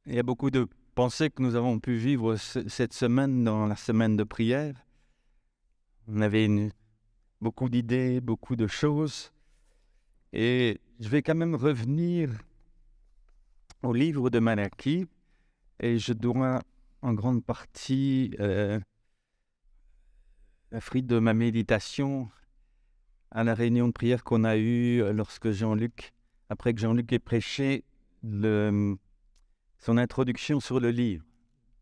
Il y a beaucoup de pensées que nous avons pu vivre cette semaine dans la semaine de prière. On avait beaucoup d'idées, beaucoup de choses. Et je vais quand même revenir au livre de Malachie. Et je dois en grande partie la fruit de ma méditation à la réunion de prière qu'on a eue après que Jean-Luc ait prêché son introduction sur le livre.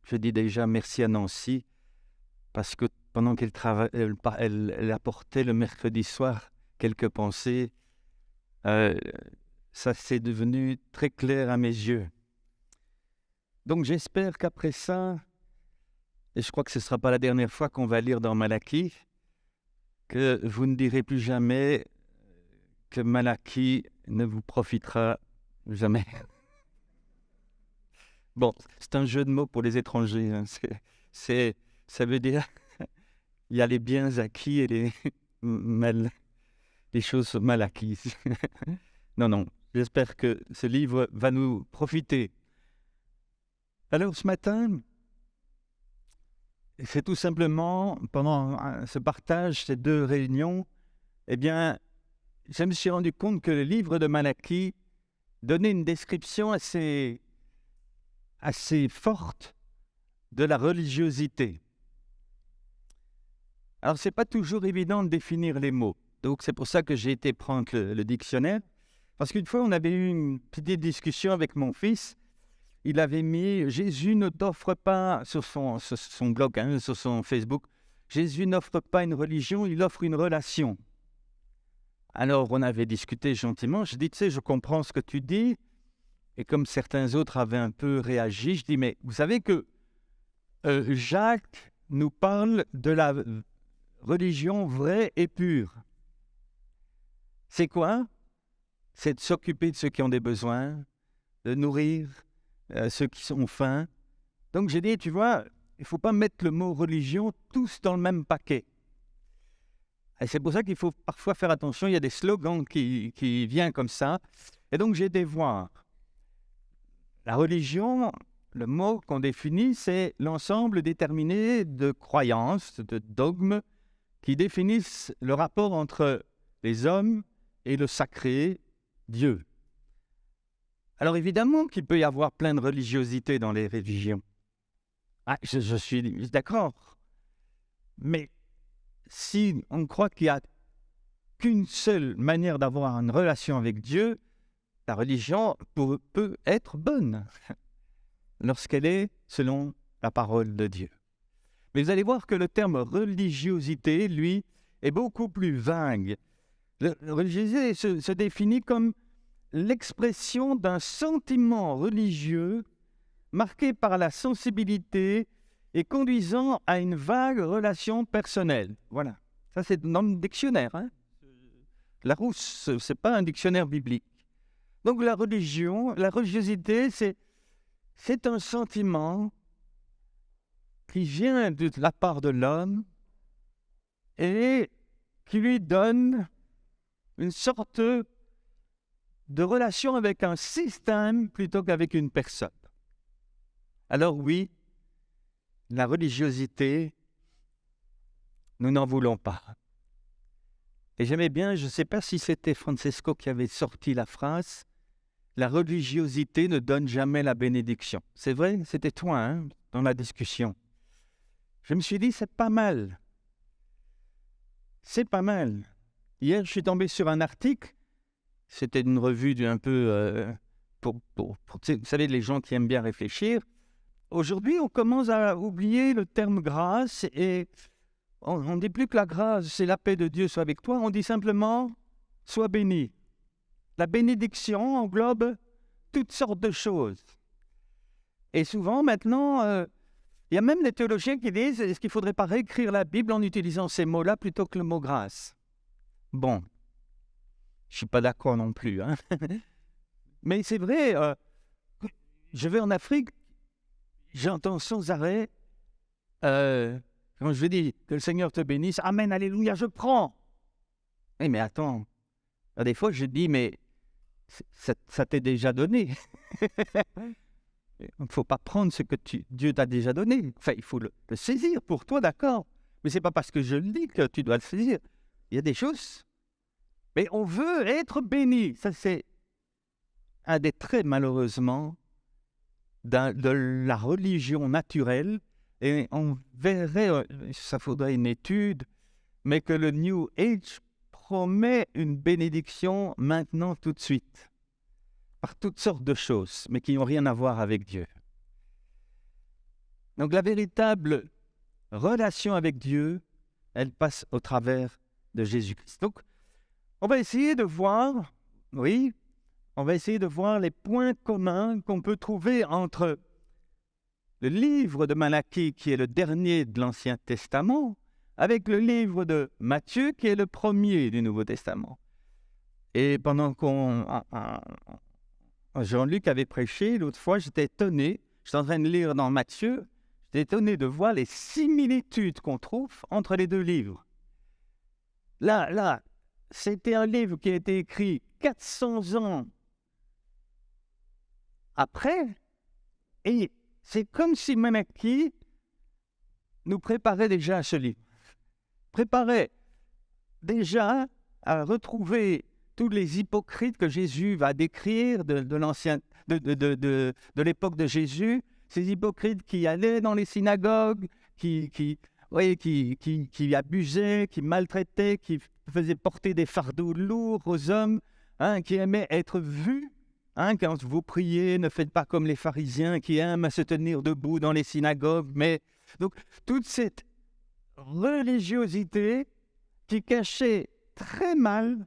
Je dis déjà merci à Nancy, parce que pendant elle apportait le mercredi soir quelques pensées, ça s'est devenu très clair à mes yeux. Donc j'espère qu'après ça, et je crois que ce ne sera pas la dernière fois qu'on va lire dans Malachie, que vous ne direz plus jamais que Malachie ne vous profitera jamais. Bon, c'est un jeu de mots pour les étrangers. Hein. Ça veut dire il y a les biens acquis et les choses mal acquises. Non, j'espère que ce livre va nous profiter. Alors ce matin, c'est tout simplement, pendant ce partage, ces deux réunions, eh bien, je me suis rendu compte que le livre de Malachie donnait une description assez forte de la religiosité. Alors, ce n'est pas toujours évident de définir les mots. Donc, c'est pour ça que j'ai été prendre le dictionnaire. Parce qu'une fois, on avait eu une petite discussion avec mon fils. Il avait mis « Jésus ne t'offre pas » sur son blog, sur son Facebook. « Jésus n'offre pas une religion, il offre une relation. » Alors, on avait discuté gentiment. Je dis « Tu sais, je comprends ce que tu dis. » Et comme certains autres avaient un peu réagi, je dis « Mais vous savez que Jacques nous parle de la religion vraie et pure. C'est quoi? C'est de s'occuper de ceux qui ont des besoins, de nourrir ceux qui ont faim. Donc j'ai dit, tu vois, il ne faut pas mettre le mot religion tous dans le même paquet. Et c'est pour ça qu'il faut parfois faire attention, il y a des slogans qui viennent comme ça. Et donc j'ai été voir. La religion, le mot qu'on définit, c'est l'ensemble déterminé de croyances, de dogmes, qui définissent le rapport entre les hommes et le sacré, Dieu. Alors évidemment qu'il peut y avoir plein de religiosité dans les religions. Ah, je suis d'accord. Mais si on croit qu'il n'y a qu'une seule manière d'avoir une relation avec Dieu, la religion peut être bonne lorsqu'elle est selon la parole de Dieu. Mais vous allez voir que le terme religiosité, lui, est beaucoup plus vague. La religiosité se définit comme l'expression d'un sentiment religieux marqué par la sensibilité et conduisant à une vague relation personnelle. Voilà. Ça, c'est dans le dictionnaire. Hein. Larousse, ce n'est pas un dictionnaire biblique. Donc la religiosité, c'est un sentiment qui vient de la part de l'homme et qui lui donne une sorte de relation avec un système plutôt qu'avec une personne. Alors oui, la religiosité, nous n'en voulons pas. Et j'aimais bien, je ne sais pas si c'était Francesco qui avait sorti la phrase, la religiosité ne donne jamais la bénédiction. C'est vrai, c'était toi, hein, dans la discussion. Je me suis dit, c'est pas mal. C'est pas mal. Hier, je suis tombé sur un article. C'était une revue un peu pour vous savez, les gens qui aiment bien réfléchir. Aujourd'hui, on commence à oublier le terme grâce et on ne dit plus que la grâce, c'est la paix de Dieu soit avec toi. On dit simplement, sois béni. La bénédiction englobe toutes sortes de choses. Et souvent, maintenant, il y a même des théologiens qui disent, est-ce qu'il ne faudrait pas réécrire la Bible en utilisant ces mots-là plutôt que le mot grâce? Bon, je ne suis pas d'accord non plus. Hein. Mais c'est vrai, je vais en Afrique, j'entends sans arrêt, quand je dis que le Seigneur te bénisse, Amen, Alléluia, je prends. Mais attends, des fois je dis, mais ça t'est déjà donné. Il ne faut pas prendre ce que Dieu t'a déjà donné. Enfin, il faut le saisir pour toi, d'accord. Mais ce n'est pas parce que je le dis que tu dois le saisir. Il y a des choses. Mais on veut être béni. Ça, c'est un des traits, malheureusement, de la religion naturelle. Et on verrait, ça faudrait une étude, mais que le New Age promet une bénédiction maintenant, tout de suite, par toutes sortes de choses, mais qui n'ont rien à voir avec Dieu. Donc la véritable relation avec Dieu, elle passe au travers de Jésus-Christ. Donc, on va essayer de voir, on va essayer de voir les points communs qu'on peut trouver entre le livre de Malachie, qui est le dernier de l'Ancien Testament, avec le livre de Matthieu, qui est le premier du Nouveau Testament. Et pendant Jean-Luc avait prêché, l'autre fois, j'étais étonné, j'étais en train de lire dans Matthieu, j'étais étonné de voir les similitudes qu'on trouve entre les deux livres. Là, c'était un livre qui a été écrit 400 ans après, et c'est comme si Malachie nous préparait déjà à ce livre. Préparait déjà à retrouver tous les hypocrites que Jésus va décrire de l'époque de Jésus, ces hypocrites qui allaient dans les synagogues, qui abusaient, qui maltraitaient, qui faisaient porter des fardeaux lourds aux hommes, qui aimaient être vus. Quand vous priez, ne faites pas comme les pharisiens qui aiment à se tenir debout dans les synagogues. Mais donc, toute cette religiosité qui cachait très mal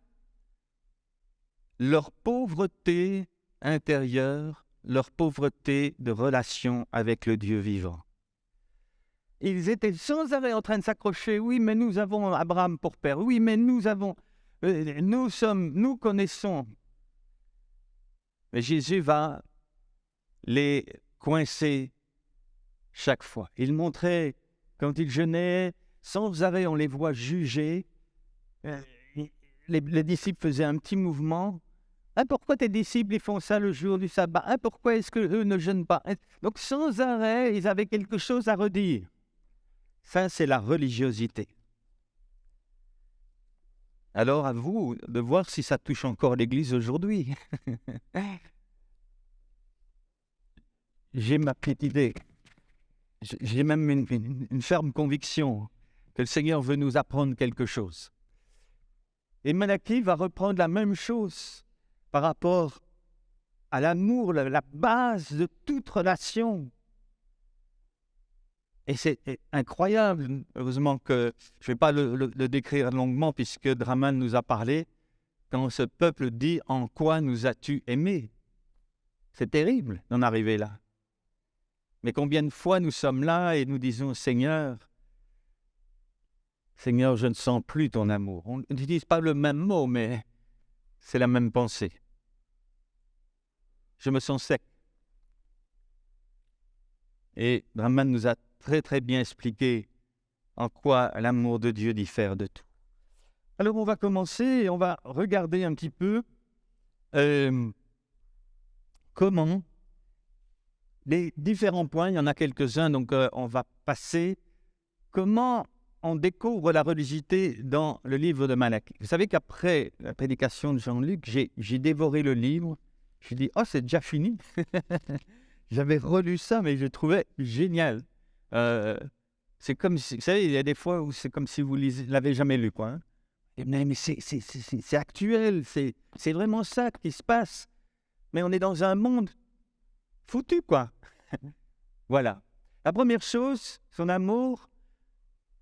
leur pauvreté intérieure, leur pauvreté de relation avec le Dieu vivant. Ils étaient sans arrêt en train de s'accrocher. Oui, mais nous avons Abraham pour père. Oui, mais nous connaissons. Mais Jésus va les coincer chaque fois. Il montrait, quand ils jeûnaient, sans arrêt on les voit juger. Les disciples faisaient un petit mouvement. Pourquoi tes disciples ils font ça le jour du sabbat? Pourquoi est-ce qu'eux ne jeûnent pas? Donc sans arrêt, ils avaient quelque chose à redire. Ça, c'est la religiosité. Alors à vous de voir si ça touche encore l'Église aujourd'hui. J'ai ma petite idée. J'ai même une ferme conviction que le Seigneur veut nous apprendre quelque chose. Et Malachie va reprendre la même chose par rapport à l'amour, la base de toute relation. Et c'est incroyable, heureusement que je ne vais pas le décrire longuement puisque Draman nous a parlé, quand ce peuple dit « En quoi nous as-tu aimés ?» C'est terrible d'en arriver là. Mais combien de fois nous sommes là et nous disons « Seigneur, je ne sens plus ton amour. » On n'utilise pas le même mot, mais c'est la même pensée. Je me sens sec. Et Draman nous a très très bien expliqué en quoi l'amour de Dieu diffère de tout. Alors on va commencer et on va regarder un petit peu comment les différents points, il y en a quelques-uns, donc on va passer, comment on découvre la religiosité dans le livre de Malachie. Vous savez qu'après la prédication de Jean-Luc, j'ai dévoré le livre, je me suis dit « Oh, c'est déjà fini !» J'avais relu ça, mais je trouvais génial. C'est comme si, vous savez, il y a des fois où c'est comme si vous ne l'avez jamais lu, quoi. Mais c'est actuel, c'est vraiment ça qui se passe. Mais on est dans un monde foutu, quoi. Voilà. La première chose, son amour,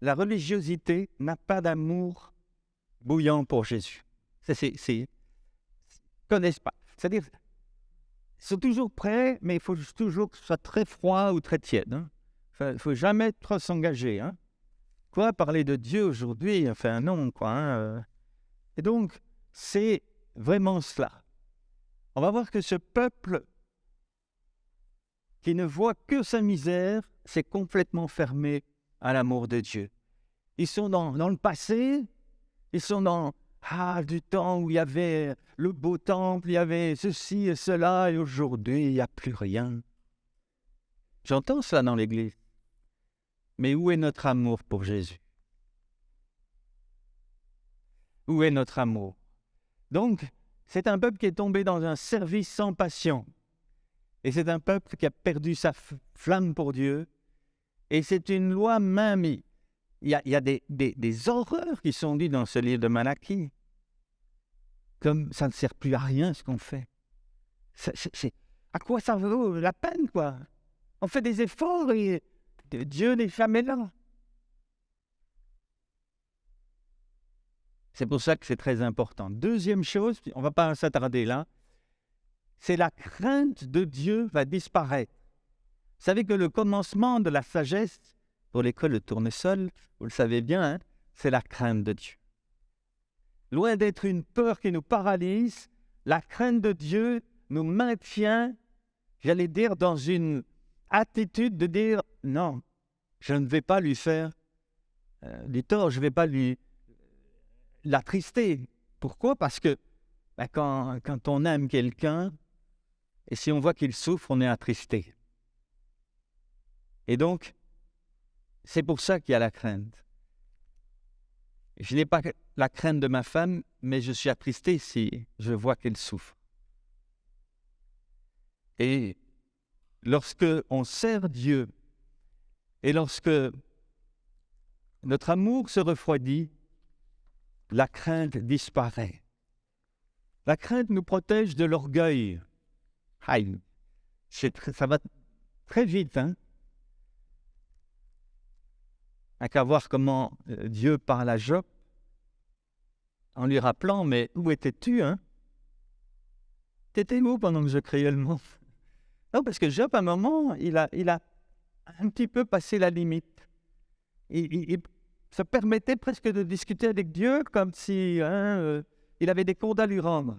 la religiosité n'a pas d'amour bouillant pour Jésus. Ils connaissent pas. C'est-à-dire, ils sont toujours prêts, mais il faut toujours que ce soit très froid ou très tiède. Il ne faut jamais trop s'engager. Quoi, parler de Dieu aujourd'hui? Enfin, non, quoi. Et donc, c'est vraiment cela. On va voir que ce peuple qui ne voit que sa misère, s'est complètement fermé à l'amour de Dieu. Ils sont dans le passé, ils sont dans du temps où il y avait le beau temple, il y avait ceci et cela, et aujourd'hui, il n'y a plus rien. J'entends cela dans l'Église. Mais où est notre amour pour Jésus? Où est notre amour? Donc, c'est un peuple qui est tombé dans un service sans passion. Et c'est un peuple qui a perdu sa flamme pour Dieu. Et c'est une loi même. Il y a des horreurs qui sont dites dans ce livre de Malachie. Comme ça ne sert plus à rien ce qu'on fait. À quoi ça vaut la peine, quoi? On fait des efforts et Dieu n'est jamais là. C'est pour ça que c'est très important. Deuxième chose, on ne va pas s'attarder là, c'est la crainte de Dieu va disparaître. Vous savez que le commencement de la sagesse, pour l'école de Tournesol, vous le savez bien, hein, c'est la crainte de Dieu. Loin d'être une peur qui nous paralyse, la crainte de Dieu nous maintient, j'allais dire, dans une attitude de dire « Non, je ne vais pas lui faire du tort, je ne vais pas l'attrister. » Pourquoi? Parce que quand on aime quelqu'un, et si on voit qu'il souffre, on est attristé. Et donc, c'est pour ça qu'il y a la crainte. Je n'ai pas la crainte de ma femme, mais je suis attristé si je vois qu'elle souffre. Et lorsque on sert Dieu, et lorsque notre amour se refroidit, la crainte disparaît. La crainte nous protège de l'orgueil. Aïe, ça va très vite, hein? À qu'à voir comment Dieu parle à Job, en lui rappelant, mais où étais-tu, hein? T'étais où pendant que je créais le monde? Non, parce que Job, à un moment, il a un petit peu passé la limite. Il se permettait presque de discuter avec Dieu comme si il avait des comptes à lui rendre.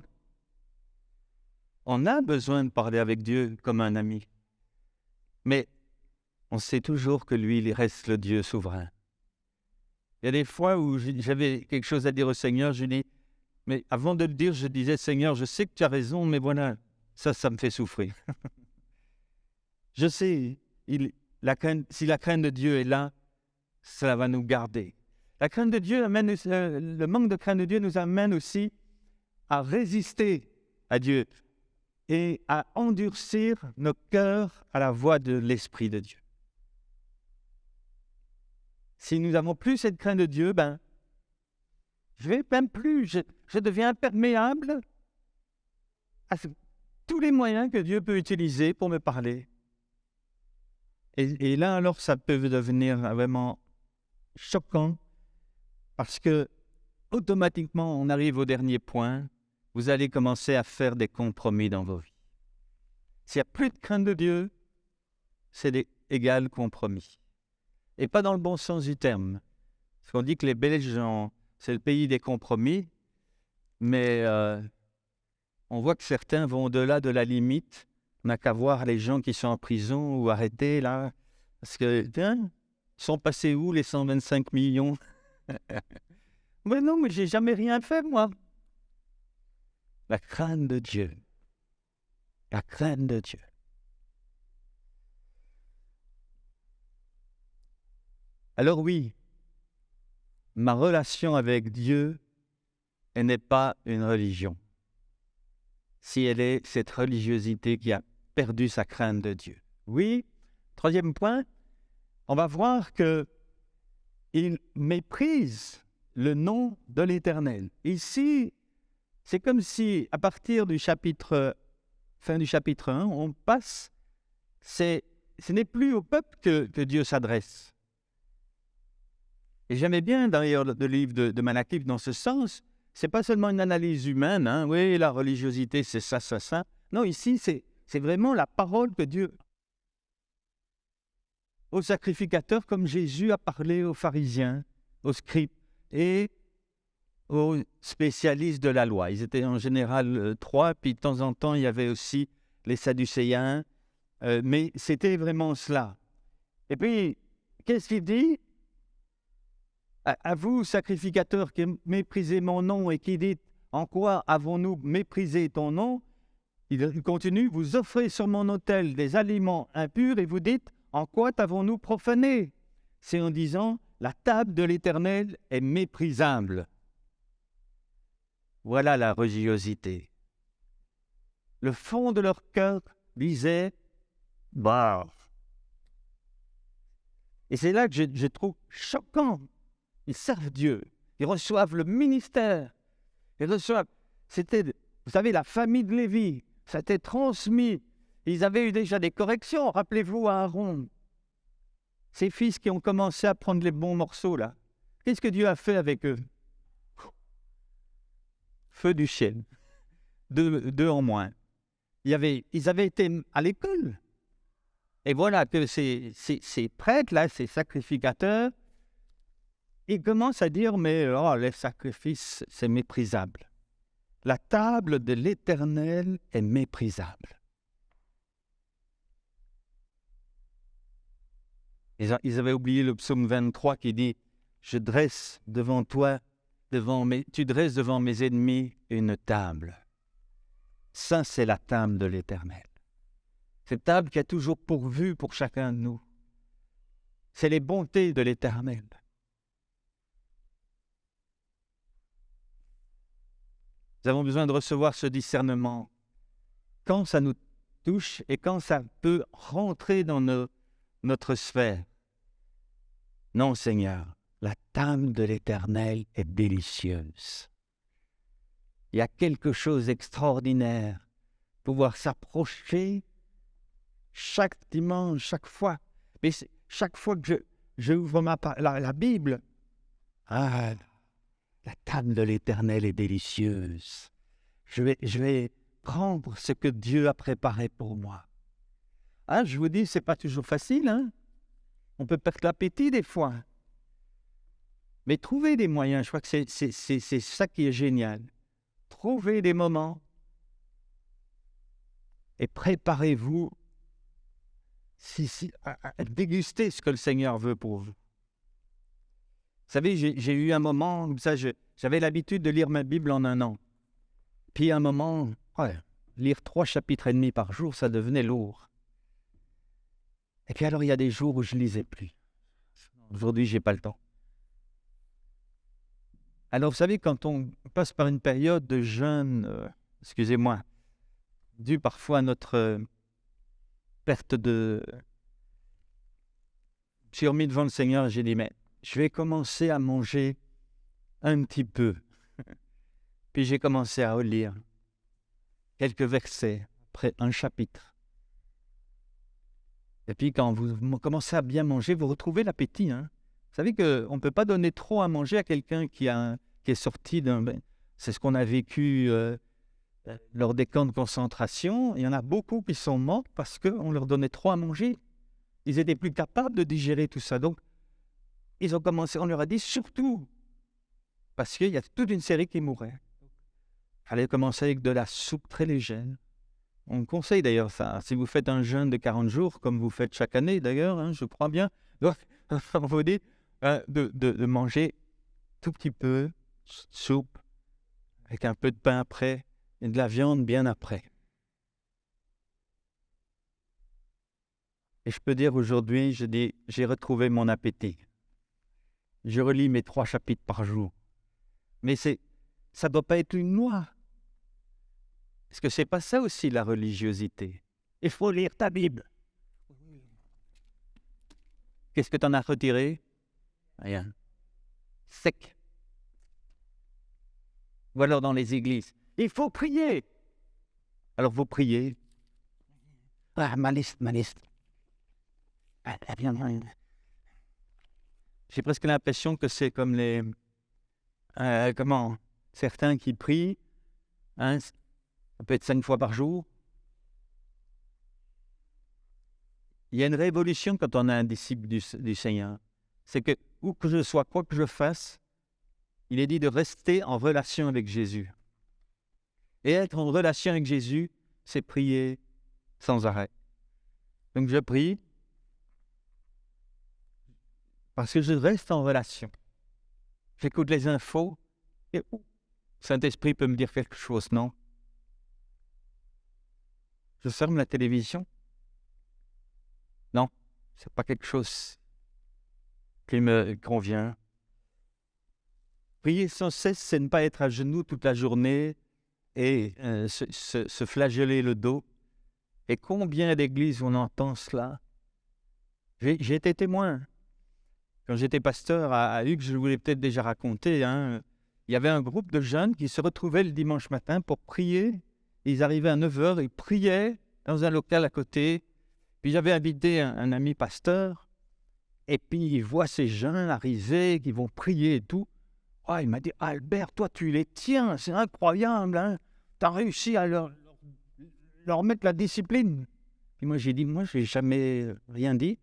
On a besoin de parler avec Dieu comme un ami. Mais on sait toujours que lui, il reste le Dieu souverain. Il y a des fois où j'avais quelque chose à dire au Seigneur, je dis, mais avant de le dire, je disais, Seigneur, je sais que tu as raison, mais voilà, ça me fait souffrir. Je sais, si la crainte de Dieu est là, cela va nous garder. La crainte de Dieu le manque de crainte de Dieu nous amène aussi à résister à Dieu et à endurcir nos cœurs à la voix de l'Esprit de Dieu. Si nous n'avons plus cette crainte de Dieu, je vais même plus, je deviens imperméable à tous les moyens que Dieu peut utiliser pour me parler. Et là, alors, ça peut devenir vraiment choquant parce que automatiquement, on arrive au dernier point. Vous allez commencer à faire des compromis dans vos vies. S'il n'y a plus de crainte de Dieu, c'est égal compromis. Et pas dans le bon sens du terme. Parce qu'on dit que les Belges, c'est le pays des compromis, mais on voit que certains vont au-delà de la limite. On n'a qu'à voir les gens qui sont en prison ou arrêtés, là. Parce que, ils sont passés où, les 125 millions? Mais non, mais j'ai jamais rien fait, moi. La crainte de Dieu. La crainte de Dieu. Alors oui, ma relation avec Dieu, elle n'est pas une religion. Si elle est cette religiosité qui a perdu sa crainte de Dieu. Oui, troisième point, on va voir qu'il méprise le nom de l'Éternel. Ici, c'est comme si, à partir du fin du chapitre 1, on passe, ce n'est plus au peuple que Dieu s'adresse. Et j'aimais bien, d'ailleurs, le livre de Malachie dans ce sens. Ce n'est pas seulement une analyse humaine, hein, oui, la religiosité, c'est ça, ça, ça. Non, ici, c'est vraiment la parole que Dieu aux sacrificateurs, comme Jésus a parlé aux pharisiens, aux scribes et aux spécialistes de la loi. Ils étaient en général 3, puis de temps en temps, il y avait aussi les Sadducéens, mais c'était vraiment cela. Et puis, qu'est-ce qu'il dit? À vous, sacrificateurs, qui méprisez mon nom et qui dites « En quoi avons-nous méprisé ton nom ?» Il continue « Vous offrez sur mon autel des aliments impurs et vous dites En quoi t'avons-nous profané? C'est en disant, la table de l'Éternel est méprisable. Voilà la religiosité. Le fond de leur cœur disait, bah. Et c'est là que je trouve choquant. Ils servent Dieu, ils reçoivent le ministère, ils reçoivent. C'était, vous savez, la famille de Lévi, ça a été transmis. Ils avaient eu déjà des corrections. Rappelez-vous à Aaron, ses fils qui ont commencé à prendre les bons morceaux là. Qu'est-ce que Dieu a fait avec eux? Feu du ciel, deux en moins. Ils avaient été à l'école. Et voilà que ces prêtres-là, ces sacrificateurs, ils commencent à dire, mais oh, les sacrifices, c'est méprisable. La table de l'Éternel est méprisable. Ils avaient oublié le psaume 23 qui dit, je dresse devant toi, tu dresses devant mes ennemis une table. Ça, c'est la table de l'Éternel. Cette table qui a toujours pourvu pour chacun de nous. C'est les bontés de l'Éternel. Nous avons besoin de recevoir ce discernement. Quand ça nous touche et quand ça peut rentrer dans notre sphère. Non, Seigneur, la table de l'Éternel est délicieuse. Il y a quelque chose d'extraordinaire. Pouvoir s'approcher chaque dimanche, chaque fois. Mais chaque fois que je ouvre la Bible, la table de l'Éternel est délicieuse. Je vais prendre ce que Dieu a préparé pour moi. Je vous dis, c'est pas toujours facile. On peut perdre l'appétit des fois. Mais trouvez des moyens, je crois que c'est ça qui est génial. Trouvez des moments et préparez-vous à déguster ce que le Seigneur veut pour vous. Vous savez, j'ai eu un moment, comme ça, j'avais l'habitude de lire ma Bible en un an. Puis un moment, lire 3 chapitres et demi par jour, ça devenait lourd. Et puis alors, il y a des jours où je ne lisais plus. Aujourd'hui, je n'ai pas le temps. Alors, vous savez, quand on passe par une période de jeûne, due parfois à notre perte de... Je suis remis devant le Seigneur et j'ai dit, mais je vais commencer à manger un petit peu. Puis j'ai commencé à relire quelques versets, après un chapitre. Et puis quand vous commencez à bien manger, vous retrouvez l'appétit. Vous savez qu'on ne peut pas donner trop à manger à quelqu'un qui est sorti d'un... C'est ce qu'on a vécu lors des camps de concentration. Il y en a beaucoup qui sont morts parce qu'on leur donnait trop à manger. Ils étaient plus capables de digérer tout ça. Donc, ils ont commencé, on leur a dit surtout, parce qu'il y a toute une série qui mourait. Il fallait commencer avec de la soupe très légère. On conseille d'ailleurs ça. Si vous faites un jeûne de 40 jours, comme vous faites chaque année d'ailleurs, je crois bien, donc, on vous dit de manger tout petit peu, soupe, avec un peu de pain après, et de la viande bien après. Et je peux dire aujourd'hui, j'ai retrouvé mon appétit. Je relis mes 3 chapitres par jour. Mais ça ne doit pas être une loi. Est-ce que ce n'est pas ça aussi la religiosité? Il faut lire ta Bible. Qu'est-ce que tu en as retiré? Rien. Sec. Ou alors dans les églises, il faut prier. Alors vous priez. Ma liste. J'ai presque l'impression que c'est comme certains qui prient, ça peut être 5 fois par jour. Il y a une révolution quand on a un disciple du Seigneur. C'est que, où que je sois, quoi que je fasse, il est dit de rester en relation avec Jésus. Et être en relation avec Jésus, c'est prier sans arrêt. Donc je prie parce que je reste en relation. J'écoute les infos et le Saint-Esprit peut me dire quelque chose, non? Je ferme la télévision? Non. c'est pas quelque chose qui me convient. Prier sans cesse, c'est ne pas être à genoux toute la journée et se flageller le dos. Et combien d'églises on entend cela? J'ai été témoin. Quand j'étais pasteur à Hugues, je vous l'ai peut-être déjà raconté, hein, il y avait un groupe de jeunes qui se retrouvaient le dimanche matin pour prier. Ils arrivaient à 9h, ils priaient dans un local à côté. Puis j'avais invité un ami pasteur, et puis il voit ces jeunes arriver, qui vont prier et tout. Oh, il m'a dit, Albert, toi tu les tiens, c'est incroyable, hein? Tu as réussi à leur mettre la discipline. Puis moi j'ai dit, moi je n'ai jamais rien dit.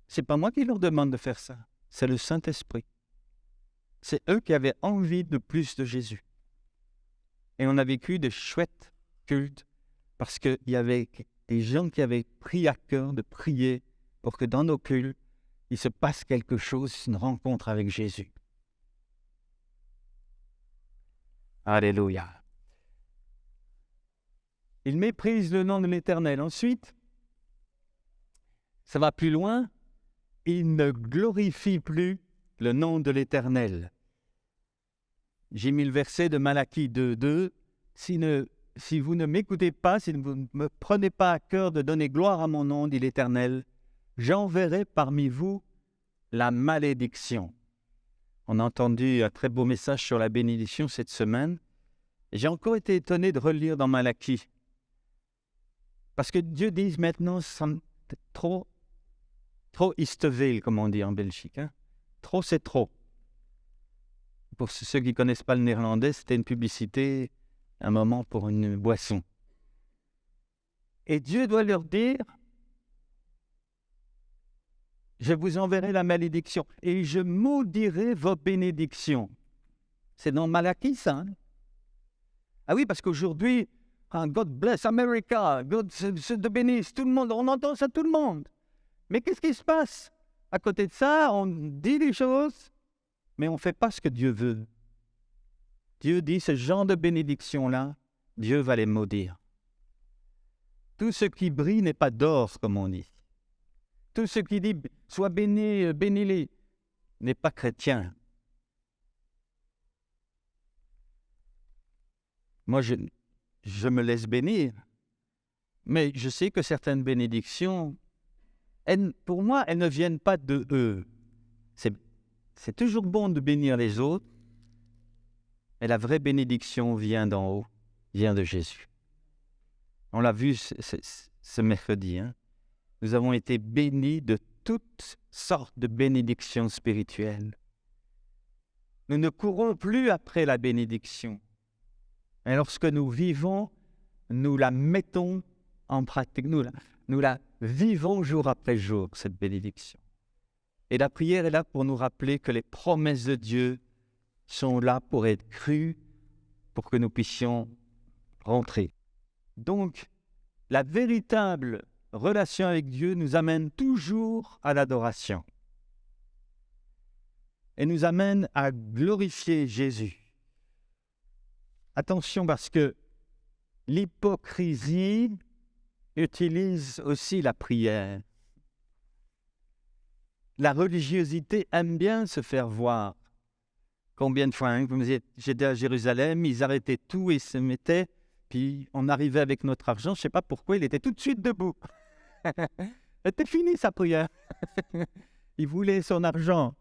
C'est pas moi qui leur demande de faire ça, c'est le Saint-Esprit. C'est eux qui avaient envie de plus de Jésus. Et on a vécu de chouettes cultes parce qu'il y avait des gens qui avaient pris à cœur de prier pour que dans nos cultes, il se passe quelque chose, une rencontre avec Jésus. Alléluia. Ils méprisent le nom de l'Éternel. Ensuite, ça va plus loin. Ils ne glorifient plus le nom de l'Éternel. J'ai mis le verset de Malachie 2:2. Si vous ne m'écoutez pas, si vous ne me prenez pas à cœur de donner gloire à mon nom, dit l'Éternel, j'enverrai parmi vous la malédiction. On a entendu un très beau message sur la bénédiction cette semaine. Et j'ai encore été étonné de relire dans Malachie. Parce que Dieu dit maintenant, c'est trop isteveel, comme on dit en Belgique. Hein? Trop, c'est trop. Pour ceux qui ne connaissent pas le néerlandais, c'était une publicité, un moment pour une boisson. Et Dieu doit leur dire, je vous enverrai la malédiction et je maudirai vos bénédictions. C'est dans Malachie, ça. Hein? Ah oui, parce qu'aujourd'hui, God bless America, God se bénisse, tout le monde, on entend ça tout le monde. Mais qu'est-ce qui se passe? À côté de ça, on dit des choses, mais on ne fait pas ce que Dieu veut. Dieu dit, ce genre de bénédiction-là, Dieu va les maudire. Tout ce qui brille n'est pas d'or, comme on dit. Tout ce qui dit, sois béni, bénis-les, n'est pas chrétien. Moi, je me laisse bénir, mais je sais que certaines bénédictions, pour moi, elles ne viennent pas de eux. C'est toujours bon de bénir les autres, mais la vraie bénédiction vient d'en haut, vient de Jésus. On l'a vu ce mercredi. Hein? Nous avons été bénis de toutes sortes de bénédictions spirituelles. Nous ne courons plus après la bénédiction. Et lorsque nous vivons, nous la mettons en pratique. Nous la vivons jour après jour, cette bénédiction. Et la prière est là pour nous rappeler que les promesses de Dieu sont là pour être crues, pour que nous puissions rentrer. Donc, la véritable relation avec Dieu nous amène toujours à l'adoration et nous amène à glorifier Jésus. Attention, parce que l'hypocrisie utilise aussi la prière. La religiosité aime bien se faire voir. Combien de fois, hein, vous me dites, j'étais à Jérusalem, ils arrêtaient tout et se mettaient, puis on arrivait avec notre argent, je ne sais pas pourquoi, il était tout de suite debout. C'était fini sa prière. Il voulait son argent.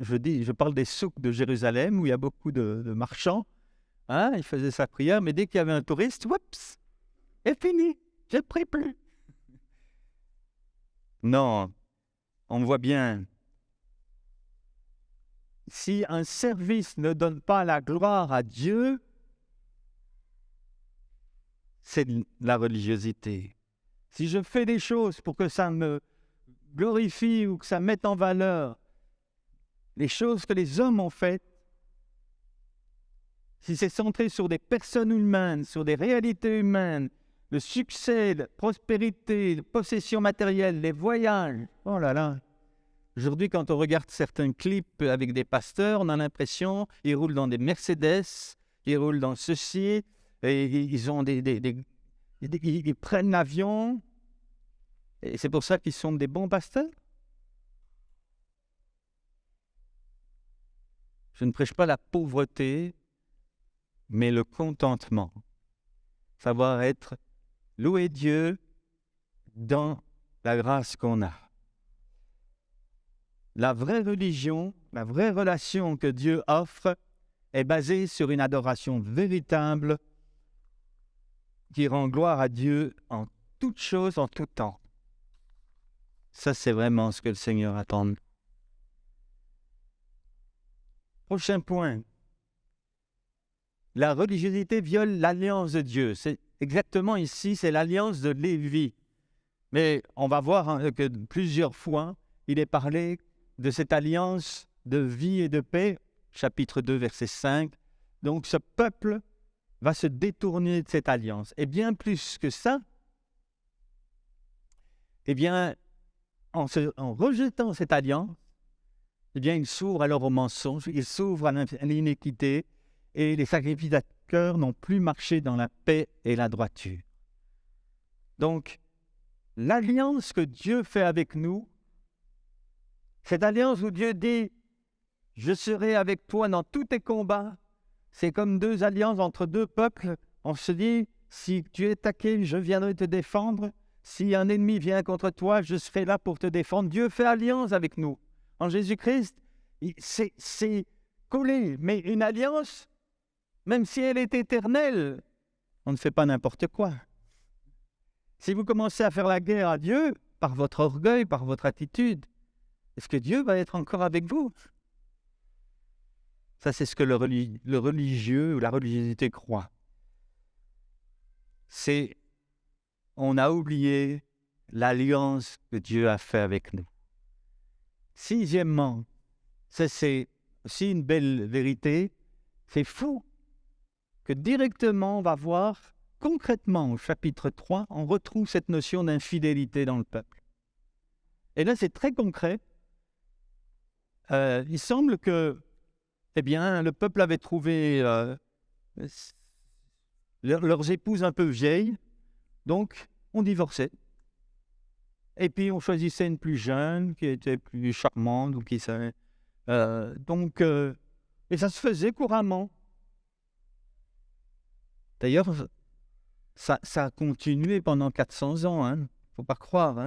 Je parle des souks de Jérusalem où il y a beaucoup de marchands. Hein, il faisait sa prière, mais dès qu'il y avait un touriste, oups, c'est fini, je ne prie plus. Non, on voit bien. Si un service ne donne pas la gloire à Dieu, c'est de la religiosité. Si je fais des choses pour que ça me glorifie ou que ça mette en valeur les choses que les hommes ont faites, si c'est centré sur des personnes humaines, sur des réalités humaines, le succès, la prospérité, la possession matérielle, les voyages, oh là là. Aujourd'hui, quand on regarde certains clips avec des pasteurs, on a l'impression qu'ils roulent dans des Mercedes, ils roulent dans ceci, et ils ont ils prennent l'avion. Et c'est pour ça qu'ils sont des bons pasteurs. Je ne prêche pas la pauvreté, mais le contentement. Savoir louer Dieu dans la grâce qu'on a. La vraie religion, la vraie relation que Dieu offre est basée sur une adoration véritable qui rend gloire à Dieu en toutes choses, en tout temps. Ça, c'est vraiment ce que le Seigneur attend. Prochain point. La religiosité viole l'alliance de Dieu. C'est exactement ici, c'est l'alliance de Lévi. Mais on va voir que plusieurs fois, il est parlé de cette alliance de vie et de paix, chapitre 2, verset 5. Donc ce peuple va se détourner de cette alliance. Et bien plus que ça, eh bien, en rejetant cette alliance, eh bien, il s'ouvre alors au mensonge, il s'ouvre à l'iniquité, et les sacrificateurs n'ont plus marché dans la paix et la droiture. Donc, l'alliance que Dieu fait avec nous, cette alliance où Dieu dit « Je serai avec toi dans tous tes combats », c'est comme deux alliances entre deux peuples. On se dit « Si tu es attaqué, je viendrai te défendre. Si un ennemi vient contre toi, je serai là pour te défendre. » Dieu fait alliance avec nous. En Jésus-Christ, c'est collé, mais une alliance, même si elle est éternelle, on ne fait pas n'importe quoi. Si vous commencez à faire la guerre à Dieu, par votre orgueil, par votre attitude, est-ce que Dieu va être encore avec vous? Ça, c'est ce que le religieux ou la religiosité croit. On a oublié l'alliance que Dieu a faite avec nous. Sixièmement, ça c'est aussi une belle vérité, c'est fou que directement on va voir, concrètement au chapitre 3, on retrouve cette notion d'infidélité dans le peuple. Et là c'est très concret. Il semble que le peuple avait trouvé leurs épouses un peu vieilles, donc on divorçait. Et puis on choisissait une plus jeune, qui était plus charmante, ou qui savait. Et ça se faisait couramment. D'ailleurs, ça a continué pendant 400 ans. Il ne faut pas croire.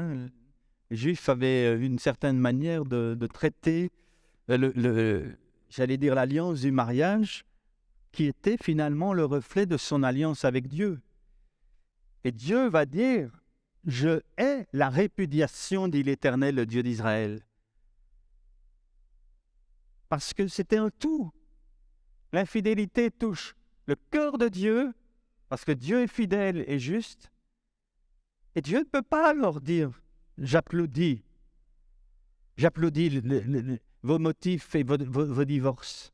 Les Juifs avaient une certaine manière de traiter, j'allais dire l'alliance du mariage, qui était finalement le reflet de son alliance avec Dieu. Et Dieu va dire, « Je hais la répudiation, dit l'Éternel, le Dieu d'Israël. » Parce que c'était un tout. L'infidélité touche le cœur de Dieu, parce que Dieu est fidèle et juste. Et Dieu ne peut pas leur dire « J'applaudis vos motifs et vos divorces. »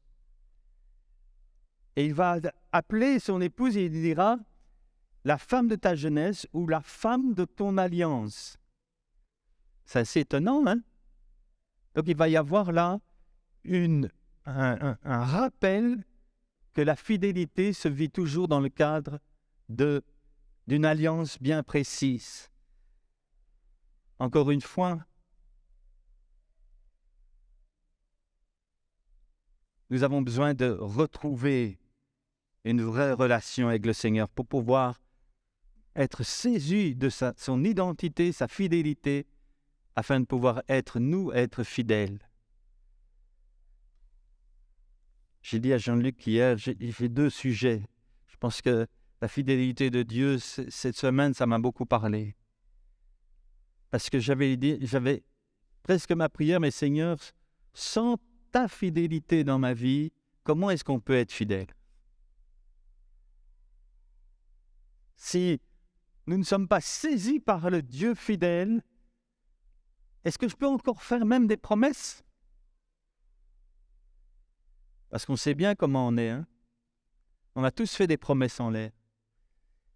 Et il va appeler son épouse et il dira « La femme de ta jeunesse ou la femme de ton alliance. » C'est assez étonnant, hein? Donc il va y avoir là un rappel que la fidélité se vit toujours dans le cadre d'une alliance bien précise. Encore une fois, nous avons besoin de retrouver une vraie relation avec le Seigneur pour pouvoir être saisis de son identité, sa fidélité, afin de pouvoir être fidèles. J'ai dit à Jean-Luc hier, j'ai deux sujets. Je pense que la fidélité de Dieu, cette semaine, ça m'a beaucoup parlé. Parce que j'avais presque ma prière, mais Seigneur, sans ta fidélité dans ma vie, comment est-ce qu'on peut être fidèle? Si nous ne sommes pas saisis par le Dieu fidèle, est-ce que je peux encore faire même des promesses? Parce qu'on sait bien comment on est. On a tous fait des promesses en l'air.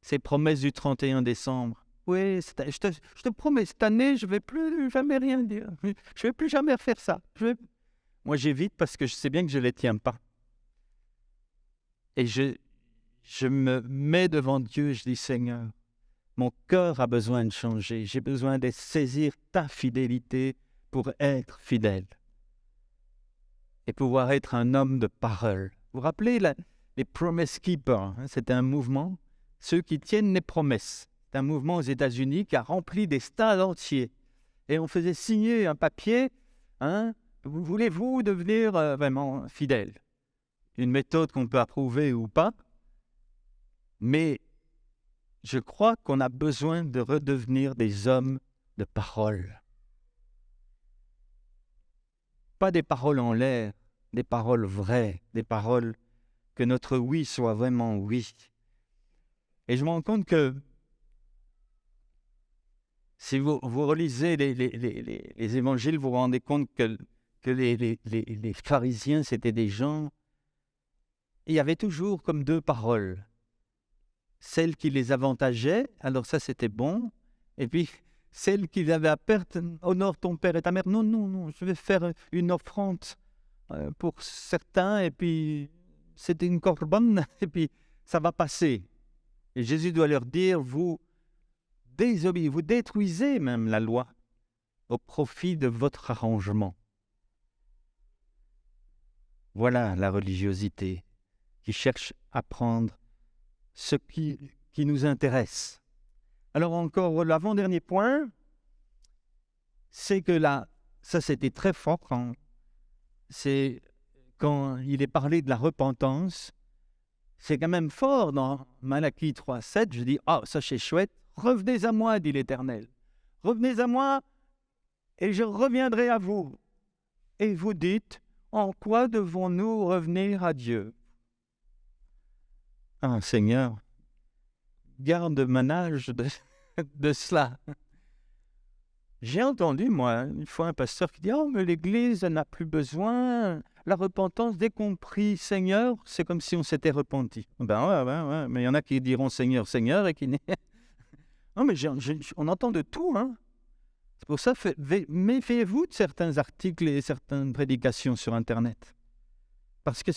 Ces promesses du 31 décembre. Oui, je te promets, cette année, je ne vais plus jamais rien dire. Je ne vais plus jamais faire ça. Moi, j'évite parce que je sais bien que je ne les tiens pas. Et je me mets devant Dieu et je dis, Seigneur, Mon cœur a besoin de changer. J'ai besoin de saisir ta fidélité pour être fidèle et pouvoir être un homme de parole. Vous vous rappelez les Promise Keepers, hein, c'était un mouvement, ceux qui tiennent les promesses. C'est un mouvement aux États-Unis qui a rempli des stades entiers. Et on faisait signer un papier, hein, voulez-vous devenir vraiment fidèle? Une méthode qu'on peut approuver ou pas, mais je crois qu'on a besoin de redevenir des hommes de parole. Pas des paroles en l'air, des paroles vraies, des paroles que notre oui soit vraiment oui. Et je me rends compte que si vous relisez les évangiles, vous vous rendez compte que les pharisiens, c'était des gens, il y avait toujours comme deux paroles. Celle qui les avantageait, alors ça c'était bon, et puis celle qui avait à perte, honore ton père et ta mère. Non, non, non, je vais faire une offrande pour certains, et puis c'était une corban, et puis ça va passer. Et Jésus doit leur dire, vous désobéissez, vous détruisez même la loi au profit de votre arrangement. Voilà la religiosité qui cherche à prendre ce qui nous intéresse. Alors encore, l'avant-dernier point, c'est que là, ça c'était très fort c'est quand il est parlé de la repentance, c'est quand même fort dans Malachie 3,7, je dis, ça c'est chouette, revenez à moi, dit l'Éternel. Revenez à moi et je reviendrai à vous. Et vous dites, en quoi devons-nous revenir à Dieu? Seigneur, garde manage de cela. J'ai entendu, moi, une fois un pasteur qui dit « Oh, mais l'Église n'a plus besoin, la repentance, dès qu'on prie Seigneur, c'est comme si on s'était repenti. » Ben ouais, mais il y en a qui diront Seigneur, Seigneur, et qui... Non, mais on entend de tout, hein. C'est pour ça, méfiez-vous de certains articles et certaines prédications sur Internet. Parce qu'il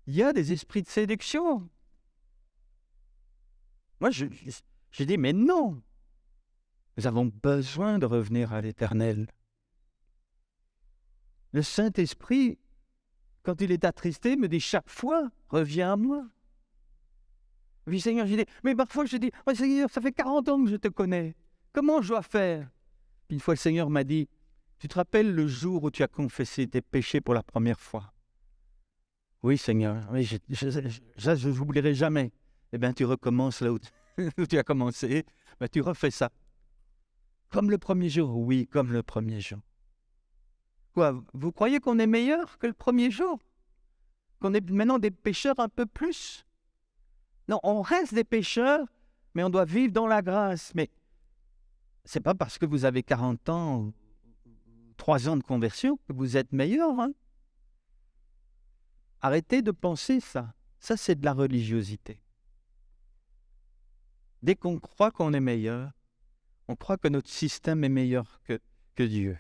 y a des esprits de séduction. Moi, j'ai dit, mais non, nous avons besoin de revenir à l'Éternel. Le Saint-Esprit, quand il est attristé, me dit chaque fois, reviens à moi. Oui, Seigneur, j'ai dit, mais parfois je dis, oh, Seigneur, ça fait 40 ans que je te connais. Comment je dois faire? Puis une fois, le Seigneur m'a dit, tu te rappelles le jour où tu as confessé tes péchés pour la première fois? Oui, Seigneur, oui, je n'oublierai jamais. Eh bien, tu recommences là où tu as commencé, ben, tu refais ça. Comme le premier jour? Oui, comme le premier jour. Quoi, vous croyez qu'on est meilleur que le premier jour? Qu'on est maintenant des pécheurs un peu plus? Non, on reste des pécheurs, mais on doit vivre dans la grâce. Mais ce n'est pas parce que vous avez 40 ans, 3 ans de conversion que vous êtes meilleur. Hein? Arrêtez de penser ça. Ça, c'est de la religiosité. Dès qu'on croit qu'on est meilleur, on croit que notre système est meilleur que Dieu.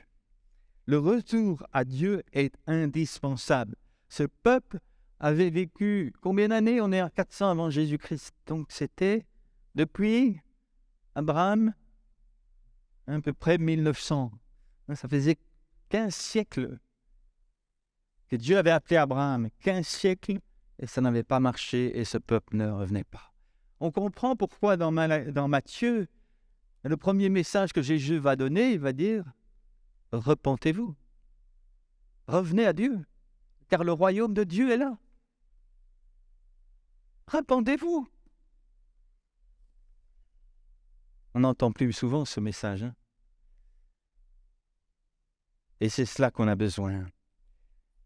Le retour à Dieu est indispensable. Ce peuple avait vécu combien d'années? On est à 400 avant Jésus-Christ. Donc c'était depuis Abraham, à peu près 1900. Ça faisait 15 siècles que Dieu avait appelé Abraham. 15 siècles et ça n'avait pas marché et ce peuple ne revenait pas. On comprend pourquoi dans Matthieu, le premier message que Jésus va donner, il va dire « Repentez-vous, revenez à Dieu, car le royaume de Dieu est là. Repentez-vous. » On n'entend plus souvent ce message. Hein? Et c'est cela qu'on a besoin.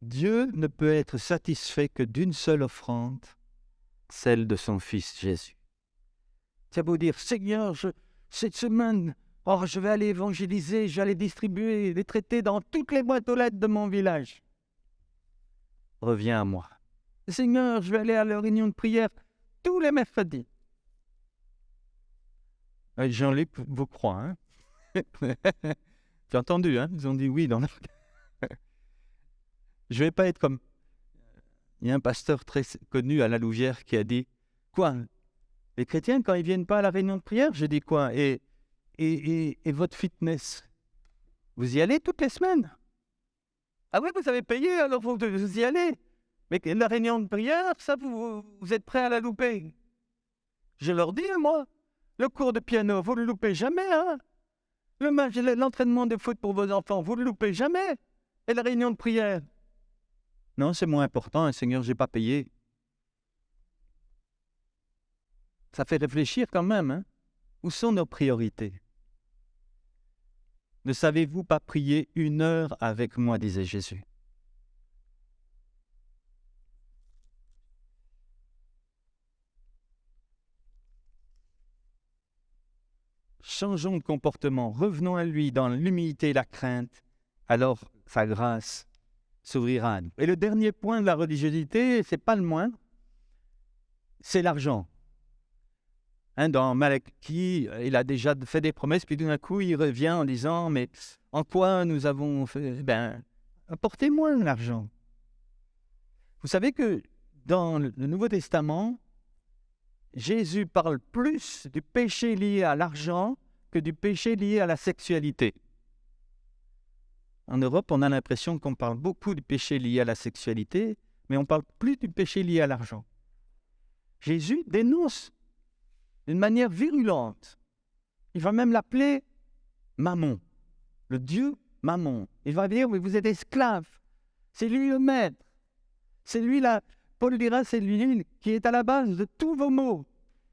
Dieu ne peut être satisfait que d'une seule offrande, celle de son Fils Jésus. Tu as beau dire, Seigneur, cette semaine, je vais aller évangéliser, je vais aller distribuer les traités dans toutes les boîtes aux lettres de mon village. Reviens à moi. Seigneur, je vais aller à la réunion de prière tous les mercredis. Jean-Luc vous croit, hein? Tu as entendu, hein? Ils ont dit oui dans la... Je ne vais pas être comme... Il y a un pasteur très connu à La Louvière qui a dit, quoi? Les chrétiens, quand ils ne viennent pas à la réunion de prière, je dis quoi? Et votre fitness, vous y allez toutes les semaines? Ah oui, vous avez payé, alors vous y allez. Mais la réunion de prière, ça, vous êtes prêts à la louper? Je leur dis, moi, le cours de piano, vous ne le loupez jamais, hein? L'entraînement de foot pour vos enfants, vous ne le loupez jamais. Et la réunion de prière? Non, c'est moins important, hein, Seigneur, je n'ai pas payé. Ça fait réfléchir quand même, hein? Où sont nos priorités? Ne savez-vous pas prier 1 heure avec moi, disait Jésus. Changeons de comportement, revenons à lui dans l'humilité et la crainte, alors sa grâce s'ouvrira à nous. Et le dernier point de la religiosité, c'est pas le moindre, c'est l'argent. Dans Malachie, il a déjà fait des promesses, puis d'un coup, il revient en disant, mais en quoi nous avons fait? Apportez-moi l'argent. Vous savez que dans le Nouveau Testament, Jésus parle plus du péché lié à l'argent que du péché lié à la sexualité. En Europe, on a l'impression qu'on parle beaucoup du péché lié à la sexualité, mais on parle plus du péché lié à l'argent. Jésus dénonce d'une manière virulente. Il va même l'appeler Mammon, le Dieu Mammon. Il va dire, mais vous êtes esclaves. C'est lui le maître. C'est lui là. Paul dira, c'est lui qui est à la base de tous vos maux.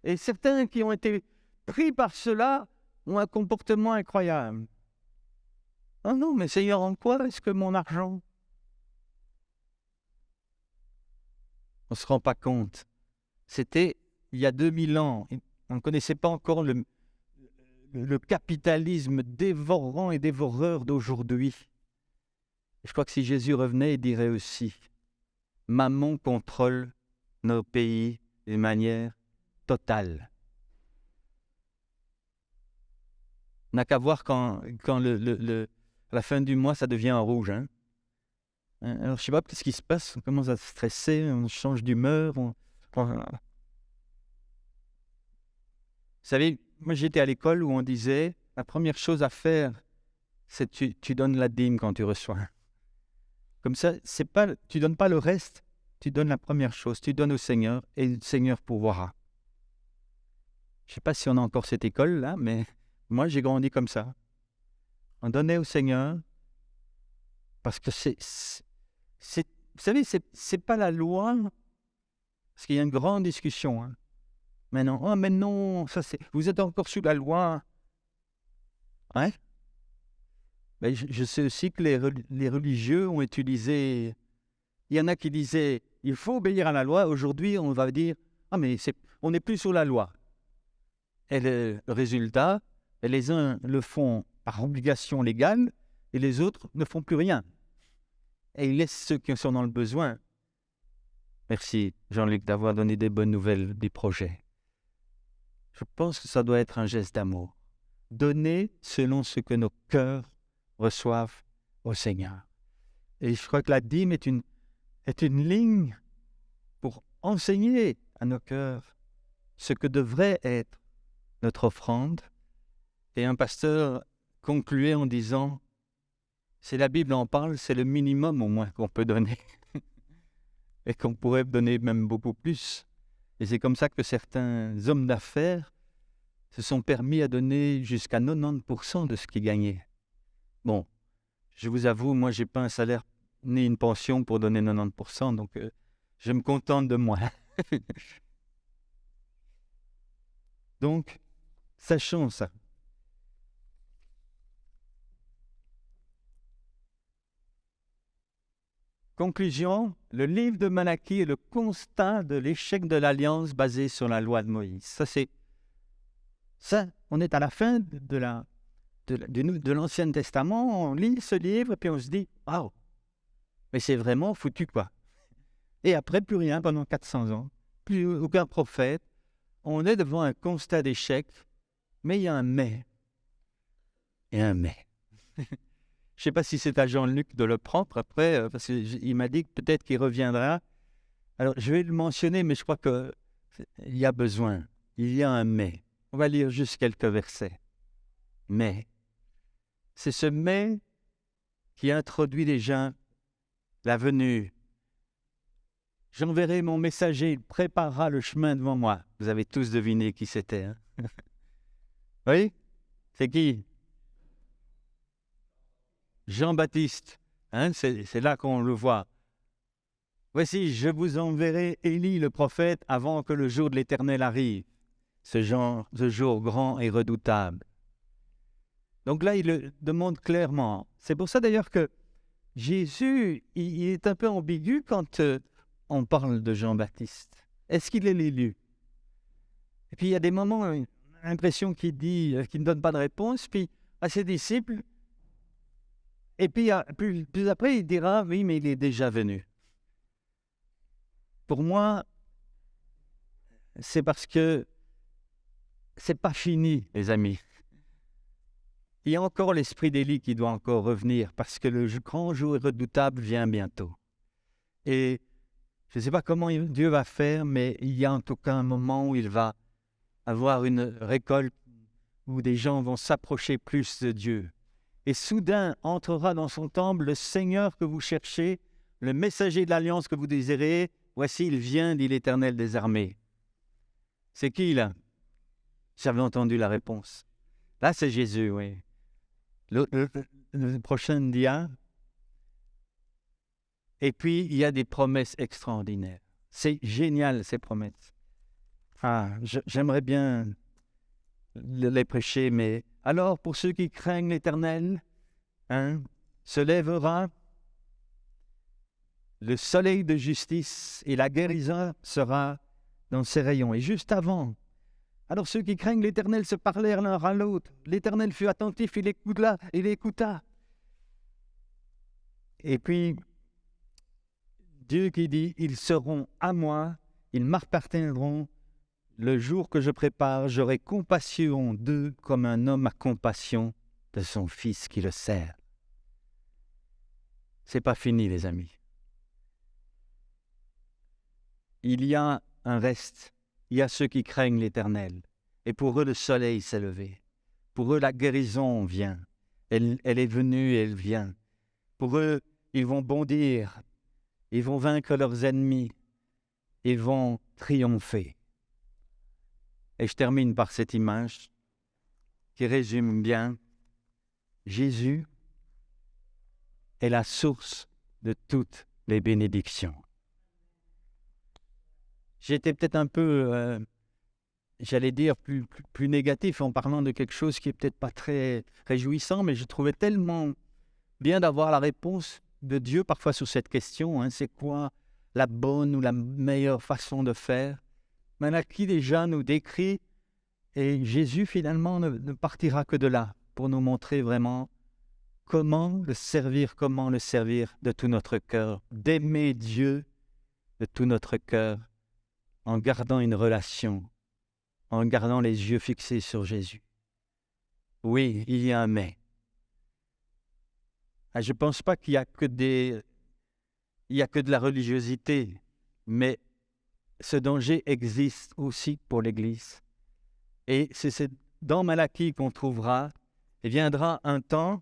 Et certains qui ont été pris par cela ont un comportement incroyable. Ah non, mais Seigneur, en quoi est-ce que mon argent? On ne se rend pas compte. C'était il y a 2000 ans. On ne connaissait pas encore le capitalisme dévorant et dévoreur d'aujourd'hui. Je crois que si Jésus revenait, il dirait aussi, Mammon contrôle nos pays d'une manière totale. On n'a qu'à voir quand à la fin du mois, ça devient en rouge. Hein? Alors, je ne sais pas ce qui se passe, on commence à stresser, on change d'humeur. Vous savez, moi j'étais à l'école où on disait, la première chose à faire, c'est tu donnes la dîme quand tu reçois. Comme ça, tu ne donnes pas le reste, tu donnes la première chose, tu donnes au Seigneur et le Seigneur pourvoira. Je ne sais pas si on a encore cette école-là, mais moi j'ai grandi comme ça. On donnait au Seigneur parce que vous savez, c'est pas la loi, parce qu'il y a une grande discussion. Hein. Mais non, vous êtes encore sous la loi. Hein? Mais je sais aussi que les religieux ont utilisé... Il y en a qui disaient, il faut obéir à la loi. Aujourd'hui, on va dire, mais on n'est plus sous la loi. Et le résultat, les uns le font par obligation légale et les autres ne font plus rien. Et ils laissent ceux qui sont dans le besoin. Merci, Jean-Luc, d'avoir donné des bonnes nouvelles des projets. Je pense que ça doit être un geste d'amour. Donner selon ce que nos cœurs reçoivent au Seigneur. Et je crois que la dîme est une ligne pour enseigner à nos cœurs ce que devrait être notre offrande. Et un pasteur concluait en disant, si la Bible en parle, c'est le minimum au moins qu'on peut donner. Et qu'on pourrait donner même beaucoup plus. Et c'est comme ça que certains hommes d'affaires se sont permis à donner jusqu'à 90% de ce qu'ils gagnaient. Bon, je vous avoue, moi, je n'ai pas un salaire ni une pension pour donner 90%, donc je me contente de moi. Donc, sachons ça. Conclusion, le livre de Malachie est le constat de l'échec de l'alliance basée sur la loi de Moïse. Ça, on est à la fin de l'Ancien Testament, on lit ce livre et puis on se dit « Waouh, mais c'est vraiment foutu quoi !» Et après, plus rien pendant 400 ans, plus aucun prophète. On est devant un constat d'échec, mais il y a un « mais ». Il y a un « mais ». Je ne sais pas si c'est à Jean-Luc de le prendre après, parce qu'il m'a dit que peut-être qu'il reviendra. Alors, je vais le mentionner, mais je crois qu'il y a besoin. il y a un mais. On va lire juste quelques versets. Mais, c'est ce mais qui introduit déjà la venue. J'enverrai mon messager, il préparera le chemin devant moi. Vous avez tous deviné qui c'était, hein? Oui? C'est qui? Jean-Baptiste. Hein? C'est là qu'on le voit. Voici, je vous enverrai Élie le prophète avant que le jour de l'Éternel arrive. Ce jour grand et redoutable. Donc là, il le demande clairement. C'est pour ça d'ailleurs que Jésus, il est un peu ambigu quand on parle de Jean-Baptiste. Est-ce qu'il est l'élu? Et puis il y a des moments, on a l'impression qu'il ne donne pas de réponse, puis à ses disciples, et puis plus après, il dira, oui, mais il est déjà venu. Pour moi, c'est parce que c'est pas fini, les amis. Il y a encore l'esprit d'Élie qui doit encore revenir, parce que le grand jour redoutable vient bientôt. Et je ne sais pas comment Dieu va faire, mais il y a en tout cas un moment où il va avoir une récolte, où des gens vont s'approcher plus de Dieu. Et soudain entrera dans son temple le Seigneur que vous cherchez, le messager de l'alliance que vous désirez. Voici, il vient, dit l'Éternel des armées. C'est qui, là? J'avais entendu la réponse. Là, c'est Jésus, oui. Le prochain dia. Et puis, il y a des promesses extraordinaires. C'est génial, ces promesses. J'aimerais bien les prêcher, mais alors, pour ceux qui craignent l'Éternel, se lèvera le soleil de justice et la guérison sera dans ses rayons. Et juste avant, alors ceux qui craignent l'Éternel se parlèrent l'un à l'autre. L'Éternel fut attentif, il écouta. Et puis, Dieu qui dit, ils seront à moi, ils m'appartiendront. Le jour que je prépare, j'aurai compassion d'eux comme un homme a compassion de son fils qui le sert. C'est pas fini, les amis. Il y a un reste. Il y a ceux qui craignent l'Éternel. Et pour eux, le soleil s'est levé. Pour eux, la guérison vient. Elle est venue et elle vient. Pour eux, ils vont bondir. Ils vont vaincre leurs ennemis. Ils vont triompher. Et je termine par cette image qui résume bien. Jésus est la source de toutes les bénédictions. J'étais peut-être un peu, j'allais dire, plus négatif en parlant de quelque chose qui n'est peut-être pas très réjouissant, mais je trouvais tellement bien d'avoir la réponse de Dieu parfois sur cette question. C'est quoi la bonne ou la meilleure façon de faire? Malachie déjà nous décrit, et Jésus finalement ne partira que de là pour nous montrer vraiment comment le servir de tout notre cœur, d'aimer Dieu de tout notre cœur, en gardant une relation, en gardant les yeux fixés sur Jésus. Oui, il y a un mais. Je ne pense pas qu'il y a que de la religiosité, mais ce danger existe aussi pour l'Église. Et c'est dans Malachie qu'on trouvera, et viendra un temps,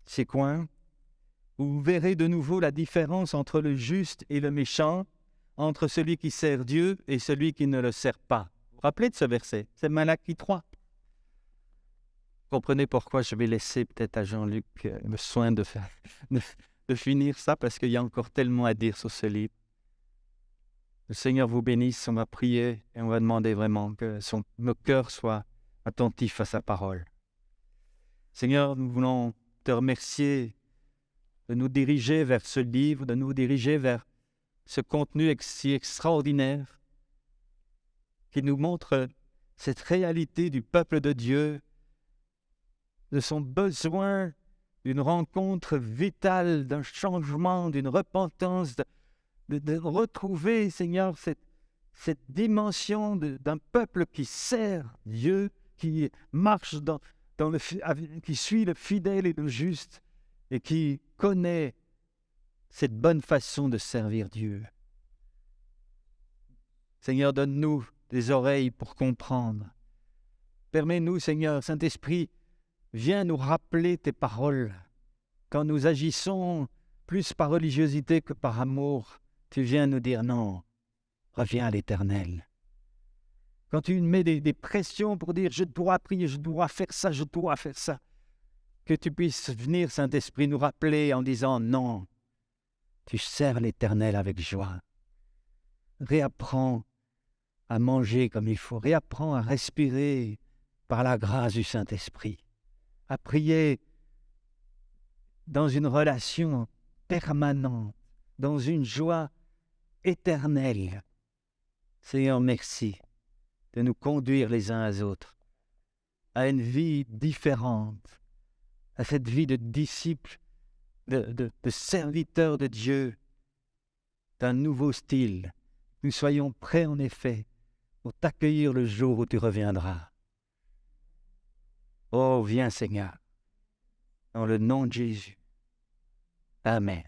c'est quoi? Où vous verrez de nouveau la différence entre le juste et le méchant, entre celui qui sert Dieu et celui qui ne le sert pas. Vous vous rappelez de ce verset? C'est Malachie 3. Vous comprenez pourquoi je vais laisser peut-être à Jean-Luc le soin de finir ça, parce qu'il y a encore tellement à dire sur ce livre. Le Seigneur vous bénisse, on va prier et on va demander vraiment que nos cœurs soient attentifs à sa parole. Seigneur, nous voulons te remercier de nous diriger vers ce livre, de nous diriger vers ce contenu si extraordinaire qui nous montre cette réalité du peuple de Dieu, de son besoin d'une rencontre vitale, d'un changement, d'une repentance, de retrouver, Seigneur, cette dimension d'un peuple qui sert Dieu, qui marche qui suit le fidèle et le juste et qui connaît cette bonne façon de servir Dieu. Seigneur, donne-nous des oreilles pour comprendre. Permets-nous, Seigneur, Saint-Esprit, viens nous rappeler tes paroles. Quand nous agissons plus par religiosité que par amour, tu viens nous dire non, reviens à l'Éternel. Quand tu mets des pressions pour dire je dois prier, je dois faire ça, que tu puisses venir, Saint-Esprit, nous rappeler en disant non, tu sers l'Éternel avec joie. Réapprends à manger comme il faut, réapprends à respirer par la grâce du Saint-Esprit, à prier dans une relation permanente, dans une joie éternelle. Seigneur, merci de nous conduire les uns aux autres à une vie différente, à cette vie de disciples, de serviteurs de Dieu, d'un nouveau style. Nous soyons prêts en effet pour t'accueillir le jour où tu reviendras. Oh, viens Seigneur, dans le nom de Jésus. Amen.